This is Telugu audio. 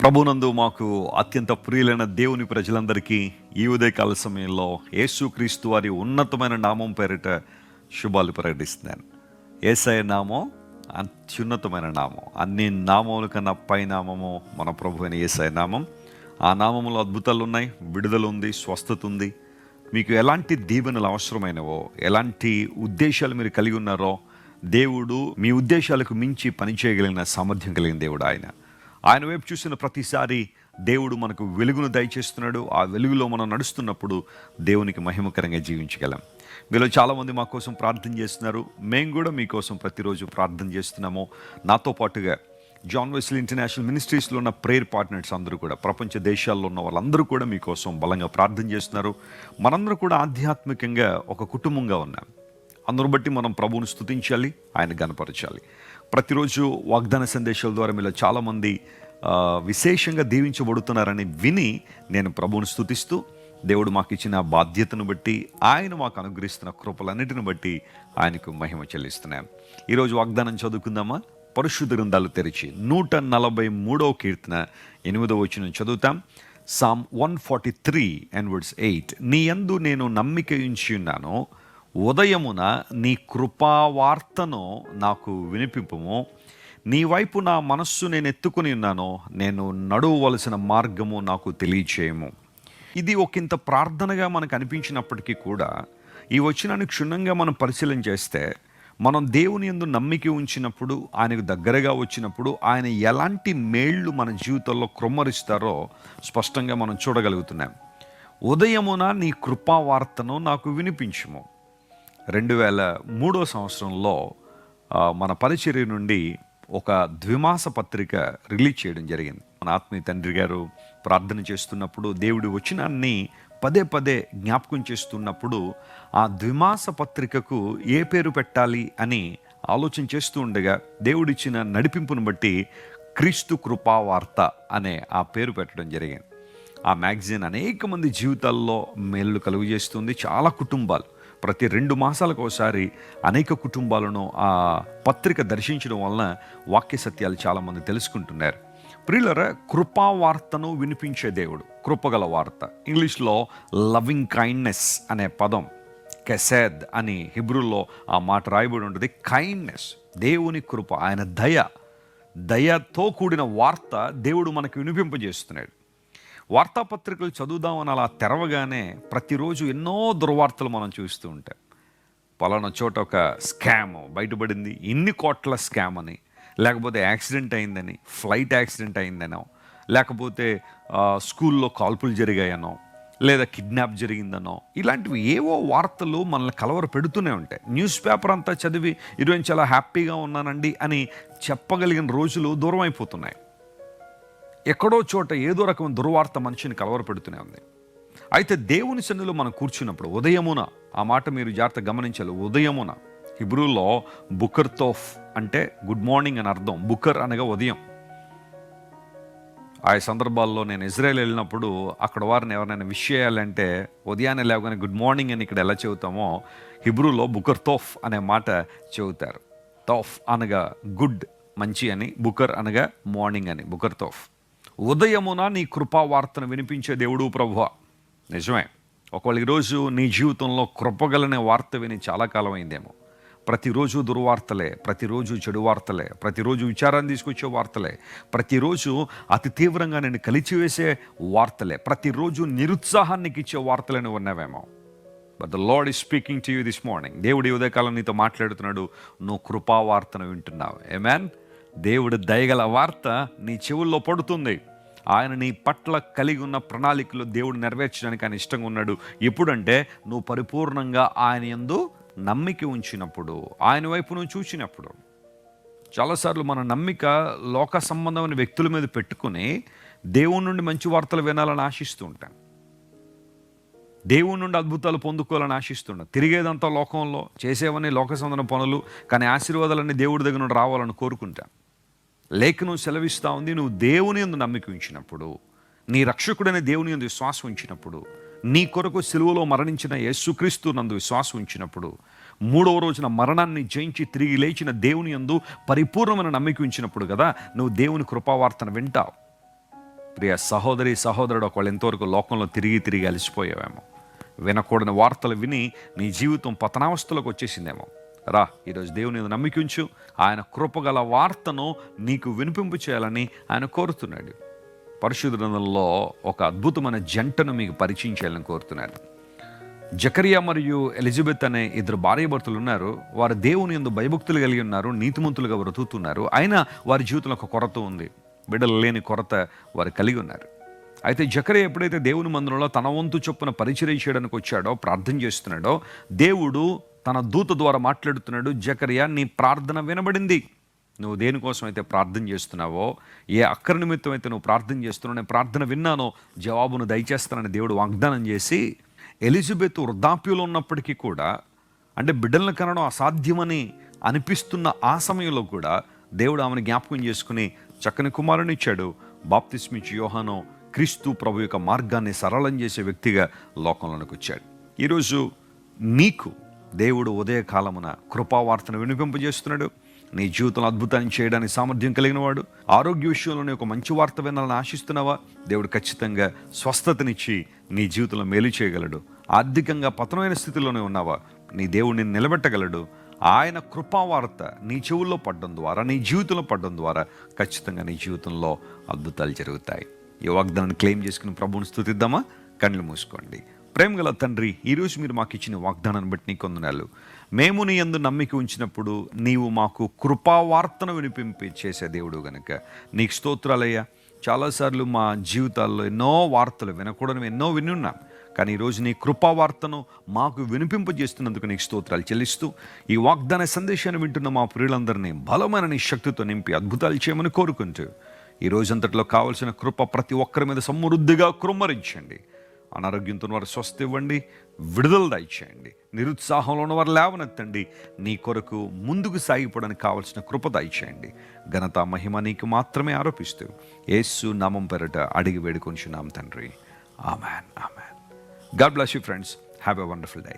ప్రభునందు మాకు అత్యంత ప్రియులైన దేవుని ప్రజలందరికీ ఈ ఉదయకాల సమయంలో యేసుక్రీస్తు వారి ఉన్నతమైన నామం పేరిట శుభాలు ప్రకటిస్తున్నాను. యేసయ్య నామం అత్యున్నతమైన నామం, అన్ని నామముల కన్నా పై నామము మన ప్రభు అయిన యేసయ్య నామం. ఆ నామములో అద్భుతాలు ఉన్నాయి, విడుదల ఉంది, స్వస్థత ఉంది. మీకు ఎలాంటి దీవెనలు అవసరమైనవో, ఎలాంటి ఉద్దేశాలు మీరు కలిగి ఉన్నారో, దేవుడు మీ ఉద్దేశాలకు మించి పనిచేయగలిగిన సామర్థ్యం కలిగిన దేవుడు ఆయన వైపు చూసిన ప్రతిసారి దేవుడు మనకు వెలుగును దయచేస్తున్నాడు. ఆ వెలుగులో మనం నడుస్తున్నప్పుడు దేవునికి మహిమకరంగా జీవించగలం. మీలో చాలామంది మా కోసం ప్రార్థన చేస్తున్నారు. మేము కూడా మీకోసం ప్రతిరోజు ప్రార్థన చేస్తున్నాము. నాతో పాటుగా జాన్ వెస్లీ ఇంటర్నేషనల్ మినిస్ట్రీస్లో ఉన్న ప్రేయర్ పార్ట్నర్స్ అందరూ కూడా, ప్రపంచ దేశాల్లో ఉన్న వాళ్ళందరూ కూడా మీకోసం బలంగా ప్రార్థన చేస్తున్నారు. మనందరూ కూడా ఆధ్యాత్మికంగా ఒక కుటుంబంగా ఉన్నాం. అందరూ బట్టి మనం ప్రభువును స్తుతించాలి, ఆయన గణపరచాలి. ప్రతిరోజు వాగ్దాన సందేశాల ద్వారా మీలో చాలామంది విశేషంగా దీవించబడుతున్నారని విని నేను ప్రభువును స్తుతిస్తూ, దేవుడు మాకు ఇచ్చిన బాధ్యతను బట్టి, ఆయన మాకు అనుగ్రహిస్తున్న కృపలన్నిటిని బట్టి ఆయనకు మహిమ చెల్లిస్తున్నాం. ఈరోజు వాగ్దానం చదువుకుందామా? పరిశుద్ధ గ్రంథాలు తెరిచి 143వ కీర్తన 8వ వచనం చదువుతాం. Psalm 143 and verse 8. నీ యందు నేను నమ్మిక ఉంచి ఉన్నాను, ఉదయమున నీ కృపావార్తను నాకు వినిపింపుము. నీ వైపు నా మనస్సు నేను ఎత్తుకుని ఉన్నాను, నేను నడువవలసిన మార్గము నాకు తెలియచేయము. ఇది ఒకంత ప్రార్థనగా మనకు అనిపించినప్పటికీ కూడా, ఈ వచనాన్ని క్షుణ్ణంగా మనం పరిశీలన చేస్తే, మనం దేవుని యందు నమ్మిక ఉంచినప్పుడు, ఆయనకు దగ్గరగా వచ్చినప్పుడు, ఆయన ఎలాంటి మేళ్ళు మన జీవితంలో క్రొమ్మరిస్తారో స్పష్టంగా మనం చూడగలుగుతున్నాం. ఉదయమున నీ కృపావార్తను నాకు వినిపించుము. 2003 సంవత్సరంలో మన పరిచర్య నుండి ఒక ద్విమాస పత్రిక రిలీజ్ చేయడం జరిగింది. మన ఆత్మీయ తండ్రి గారు ప్రార్థన చేస్తున్నప్పుడు, దేవుడి వచనాన్ని పదే పదే జ్ఞాపకం చేస్తున్నప్పుడు, ఆ ద్విమాస పత్రికకు ఏ పేరు పెట్టాలి అని ఆలోచన చేస్తూ ఉండగా, దేవుడిచ్చిన నడిపింపును బట్టి క్రీస్తు కృపావార్త అనే ఆ పేరు పెట్టడం జరిగింది. ఆ మ్యాగజైన్ అనేక మంది జీవితాల్లో మేలు కలుగు చేస్తుంది. చాలా కుటుంబాలు ప్రతి 2 మాసాలకు ఒకసారి అనేక కుటుంబాలను ఆ పత్రిక దర్శించడం వలన వాక్య సత్యాలు చాలామంది తెలుసుకుంటున్నారు. ప్రియులరా, కృపావార్తను వినిపించే దేవుడు, కృపగల వార్త. ఇంగ్లీష్లో లవింగ్ కైండ్నెస్ అనే పదం, కెసేద్ అని హిబ్రూలో ఆ మాట రాయబడి ఉంటుంది. కైండ్నెస్, దేవుని కృప, ఆయన దయతో కూడిన వార్త దేవుడు మనకు వినిపింపజేస్తున్నాడు. వార్తాపత్రికలు చదువుదామని అలా తెరవగానే ప్రతిరోజు ఎన్నో దుర్వార్తలు మనం చూస్తూ ఉంటాం. పలానా చోట ఒక స్కామ్ బయటపడింది, ఇన్ని కోట్ల స్కామ్ అని, లేకపోతే యాక్సిడెంట్ అయిందని, ఫ్లైట్ యాక్సిడెంట్ అయిందనో, లేకపోతే స్కూల్లో కాల్పులు జరిగాయనో, లేదా కిడ్నాప్ జరిగిందనో, ఇలాంటివి ఏవో వార్తలు మనల్ని కలవర పెడుతూనే ఉంటాయి. న్యూస్ పేపర్ అంతా చదివి ఈరోజు చాలా హ్యాపీగా ఉన్నానండి అని చెప్పగలిగిన రోజులు దూరం అయిపోతున్నాయి. ఎక్కడో చోట ఏదో రకమైన దుర్వార్త మనిషిని కలవరపెడుతూనే ఉంది. అయితే దేవుని సన్నిధిలో మనం కూర్చున్నప్పుడు, ఉదయమున, ఆ మాట మీరు జాగ్రత్త గమనించాలి. ఉదయమున హిబ్రూలో బుకర్ తోఫ్ అంటే గుడ్ మార్నింగ్ అని అర్థం. బుకర్ అనగా ఉదయం. ఆ సందర్భాల్లో నేను ఇజ్రాయెల్ వెళ్ళినప్పుడు అక్కడ వారిని ఎవరైనా విష్ చేయాలంటే ఉదయాన్నే లేవగానే గుడ్ మార్నింగ్ అని ఇక్కడ ఎలా చెబుతామో, హిబ్రూలో బుకర్ తోఫ్ అనే మాట చెబుతారు. తోఫ్ అనగా గుడ్, మంచి అని, బుకర్ అనగా మార్నింగ్ అని. బుకర్ తోఫ్. ఉదయమున నీ కృపావార్తను వినిపించే దేవుడు ప్రభువా. నిజమే. ఒకవేళ ఈరోజు నీ జీవితంలో కృపగలనే వార్త విని చాలా కాలం అయిందేమో. ప్రతిరోజు దుర్వార్తలే, ప్రతిరోజు చెడు వార్తలే, ప్రతిరోజు విచారాన్ని తీసుకొచ్చే వార్తలే, ప్రతిరోజు అతి తీవ్రంగా నేను కలిచివేసే వార్తలే, ప్రతిరోజు నిరుత్సాహానికి ఇచ్చే వార్తలని ఉన్నావేమో. But the Lord is speaking to you this morning. దేవుడు ఈ ఉదయకాలం నీతో మాట్లాడుతున్నాడు. నువ్వు కృపావార్తను వింటున్నావు. ఆమేన్. దేవుడు దయగల వార్త నీ చెవుల్లో పడుతుంది. ఆయన నీ పట్ల కలిగి ఉన్న ప్రణాళికలు దేవుడు నెరవేర్చడానికి ఆయన ఇష్టంగా ఉన్నాడు. ఎప్పుడంటే నువ్వు పరిపూర్ణంగా ఆయన యందు నమ్మిక ఉంచినప్పుడు, ఆయన వైపు నువ్వు చూసినప్పుడు. చాలాసార్లు మన నమ్మిక లోక సంబంధమైన వ్యక్తుల మీద పెట్టుకుని దేవుని నుండి మంచి వార్తలు వినాలని ఆశిస్తూ ఉంటాం. దేవుని నుండి అద్భుతాలు పొందుకోవాలని ఆశిస్తున్నాం. తిరిగేదంతా లోకంలో, చేసేవన్నీ లోక సంబంధమైన పనులు, కానీ ఆశీర్వాదాలన్నీ దేవుడి దగ్గర నుండి రావాలని కోరుకుంటాం. లేఖనం సెలవిస్తూ ఉంది, నువ్వు దేవుని యందు నమ్మిక ఉంచినప్పుడు, నీ రక్షకుడైన దేవుని యందు విశ్వాసం ఉంచినప్పుడు, నీ కొరకు సిలువలో మరణించిన యేసుక్రీస్తు నందు విశ్వాసం ఉంచినప్పుడు, 3వ రోజున మరణాన్ని జయించి తిరిగి లేచిన దేవుని యందు పరిపూర్ణమైన నమ్మిక ఉంచినప్పుడు కదా నువ్వు దేవుని కృపావార్తను వింటావు. ప్రియ సహోదరి సహోదరుడు, ఒకవేళ ఎంతవరకు లోకంలో తిరిగి తిరిగి అలసిపోయావేమో, వినకూడని వార్తలు విని నీ జీవితం పతనావస్థలోకి వచ్చేసిందేమో, రా ఈరోజు దేవుని మీద నమ్మిక ఉంచు. ఆయన కృపగల వార్తను నీకు వినిపింపు చేయాలని ఆయన కోరుతున్నాడు. పరిశుద్ధ గ్రంథంలో ఒక అద్భుతమైన జంటను మీకు పరిచయం చేయాలని కోరుతున్నాను. జకరియా మరియు ఎలిజబెత్ అనే ఇద్దరు భార్యాభర్తలు ఉన్నారు. వారు దేవుని యందు భయభక్తులు కలిగి ఉన్నారు, నీతిమంతులుగా బ్రతుకుతున్నారు. అయినా వారి జీవితంలో ఒక కొరత ఉంది, బిడ్డలు లేని కొరత వారు కలిగి ఉన్నారు. అయితే జకరియా ఎప్పుడైతే దేవుని మందిరంలో తన వంతు చొప్పున పరిచర్య చేయడానికి వచ్చాడో, ప్రార్థన చేస్తున్నాడో, దేవుడు తన దూత ద్వారా మాట్లాడుతున్నాడు. జకరియా, నీ ప్రార్థన వినబడింది. నువ్వు దేనికోసం అయితే ప్రార్థన చేస్తున్నావో, ఏ అక్కర నిమిత్తం అయితే నువ్వు ప్రార్థన చేస్తున్నావు, నేను ప్రార్థన విన్నానో, జవాబును దయచేస్తానని దేవుడు వాగ్దానం చేసి, ఎలిజబెత్ వృద్ధాప్యంలో ఉన్నప్పటికీ కూడా, అంటే బిడ్డలను కనడం అసాధ్యమని అనిపిస్తున్న ఆ సమయంలో కూడా దేవుడు ఆమెను జ్ఞాపకం చేసుకుని చక్కని కుమారుని ఇచ్చాడు. బాప్తిస్మిచ్చి యోహాను క్రీస్తు ప్రభు యొక్క మార్గాన్ని సరళం చేసే వ్యక్తిగా లోకంలోనికి వచ్చాడు. ఈరోజు నీకు దేవుడు ఉదయకాలమున కృపావార్తను వినిపింపజేస్తున్నాడు. నీ జీవితంలో అద్భుతాన్ని చేయడానికి సామర్థ్యం కలిగిన వాడు. ఆరోగ్య విషయంలోనే ఒక మంచి వార్త వినాలని ఆశిస్తున్నావా? దేవుడు ఖచ్చితంగా స్వస్థతనిచ్చి నీ జీవితంలో మేలు చేయగలడు. ఆర్థికంగా పతనమైన స్థితిలోనే ఉన్నావా? నీ దేవుడిని నిలబెట్టగలడు. ఆయన కృపావార్త నీ చెవుల్లో పడడం ద్వారా, నీ జీవితంలో పడడం ద్వారా ఖచ్చితంగా నీ జీవితంలో అద్భుతాలు జరుగుతాయి. ఈ వాగ్దానాన్ని క్లెయిమ్ చేసుకుని ప్రభువుని స్తుతిద్దామా? కళ్ళు మూసుకోండి. ప్రేమగల తండ్రి, ఈరోజు మీరు మాకు ఇచ్చిన వాగ్దానాన్ని బట్టి నీకు వందనాలు. మేము నీ యందు నమ్మిక ఉంచినప్పుడు నీవు మాకు కృపావార్తను వినిపింపి చేసే దేవుడు గనుక నీకు స్తోత్రాలయ్యా. చాలాసార్లు మా జీవితాల్లో ఎన్నో వార్తలు వినకూడని ఎన్నో విని ఉన్నాం, కానీ ఈరోజు నీ కృపావార్తను మాకు వినిపింపజేస్తున్నందుకు నీకు స్తోత్రాలు చెల్లిస్తూ, ఈ వాగ్దాన సందేశాన్ని వింటున్న మా ప్రియులందరినీ బలమైన నీ శక్తితో నింపి అద్భుతాలు చేయమని కోరుకుంటూ, ఈ రోజంతట్లో కావలసిన కృప ప్రతి ఒక్కరి మీద సమృద్ధిగా కృమ్మరించండి. అనారోగ్యంతో వారు స్వస్థ ఇవ్వండి, విడుదల దయచేయండి. నిరుత్సాహంలో ఉన్న వారు లేవనెత్తండి. నీ కొరకు ముందుకు సాగిపోవడానికి కావలసిన కృప దయచేయండి. ఘనత మహిమ నీకు మాత్రమే ఆరోపిస్తూ యేసు నామం పేరట అడిగి వేడుకొంచున్నాం తండ్రి. Amen, amen. God bless you friends. Have a wonderful day.